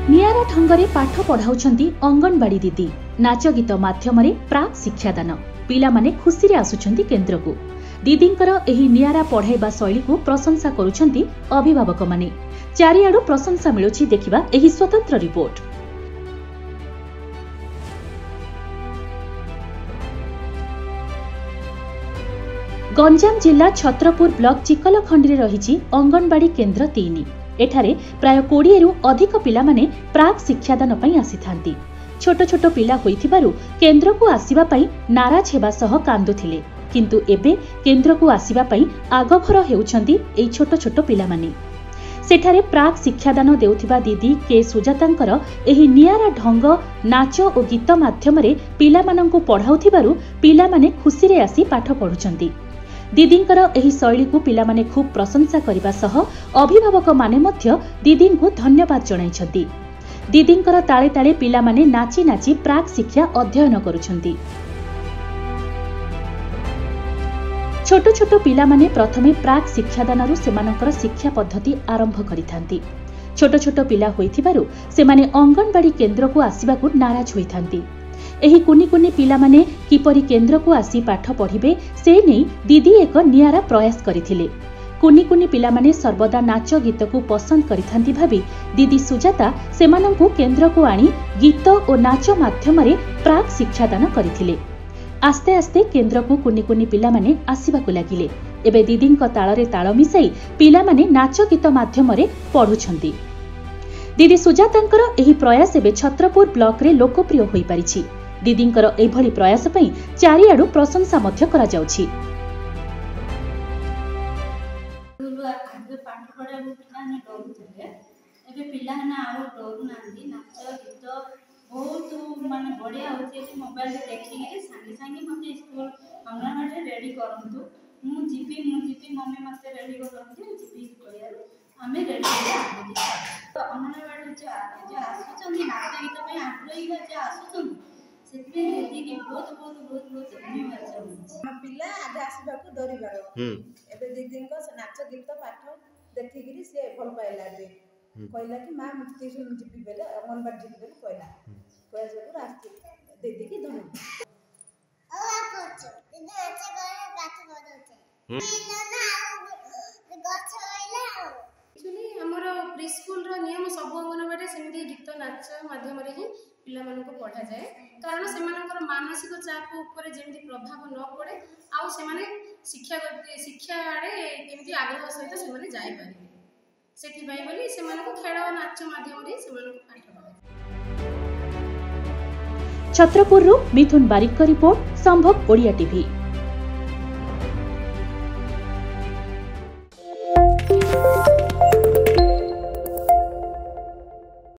नियारा ढंगरे पाठ पढ़ाउछंती अंगनवाड़ी दीदी। नाच गीत माध्यम प्राक शिक्षादान पिला माने खुशी रे आसुछंती केन्द्र को। दीदींकर एही नियारा पढ़ाइबा शैली को प्रशंसा करुछंती अभिभावक माने। चारिआडु प्रशंसा मिलुछि देखिबा एही स्वतंत्र रिपोर्ट। गंजाम जिला छत्रपुर ब्लॉक चिकलखंडी रही अंगनवाड़ी केन्द्र 3। एठारे प्राय 20 रु अधिक पिला माने प्राक शिक्षादान पई आसीथांती। छोट छोट पिला होइथिबारु केन्द्र को आसीबा पई नाराज हेबा सह कांदुथिले, किंतु एबे केन्द्र को आसीबा पई आगभर हेउछंती एई छोट छोट पिला माने। सेठारे प्राक शिक्षादान देउथिबा दीदी के सुजातांकर एही नियारा ढंग नाच और गीत माध्यम पिला मानंकु पढ़ाउथिबारु पिला माने खुशी रे आसी पाठ पढुछंती। दीदींकर एही शैली को पिला माने खूब प्रशंसा करिबा सह अभिभावक माने मध्य दीदी को धन्यवाद जणाइछंती। दीदींकर ताळे ताळे पिला माने नाची नाची प्राक शिक्षा अध्ययन करुछंती। छोट छोट पिला माने प्रथमे प्राक शिक्षादानरु सेमानकर शिक्षा पद्धति आरंभ करिथांती। छोट छोट पिला होइथिबारु सेमाने अंगनवाड़ी केन्द्र को आसीबाकु नाराज होइथांती। एही कुनी कुनी पिला माने किपरि केन्द्र को आसी पाठ पढ़िबे से नै दीदी एक नियारा प्रयास करिथिले। कुनी कुनी पिला माने सर्वदा नाच गीत को पसंद करिथांती भाबी दीदी सुजाता सेमानंकु केन्द्र को आनी गीत और नाच माध्यम प्राक शिक्षादान करिथिले। आस्ते आस्ते केन्द्र को कुनी कुनी पिला माने आसीबाकु लागिले। एबे दीदींक ताଳରେ ताଳ मिसाई पिला माने नाच गीत माध्यम पढुछंती। दीदी सुजातांकर एही प्रयास एबे छत्रपुर ब्लॉक रे लोकप्रिय होई परिछि। दीदींकर एभली प्रयास पई चारिआडु प्रशंसा मध्य करा जाउछि। बहुत माने बढ़िया होचे कि मोबाइल रे देखि के संगे संगे मते स्कूल अंगनवाड़ी रेडी करंतु मु जीपी मम्मी मते रेडी करंतु जीपी करिया हमें रेडी कर तो अंगनवाड़ी जे आसुचंदी नाच गीत में आग्रही जे आसुचंदी सेते दीदी के बहुत बहुत बहुत बहुत धन्यवाद चाहूँ। पिला आज आसीबा को डरी बारो एबे दीदी को नाच गीत पाठ देखि गिरी से भल पाइला बे कहला कि मां मुक्ति सुन जीपी बेले अंगनवाड़ी जीपी बेले कहला जरूर आस्ती दीदी की धन्यवाद। प्री स्कूल नियम सब अंगनवाड़ी सेमती गीत नाच माध्यम ही पिला मानक पढ़ा जाए, कारण से मानसिक चाप ऊपर जमी प्रभाव न पड़े आउ से शिक्षा आड़े केमती आग्रह सहित से जापर से खेल नाच माध्यम पाठ पढ़ा। छत्रपुर मिथुन बारिक रिपोर्ट संभव ओडिया टीवी।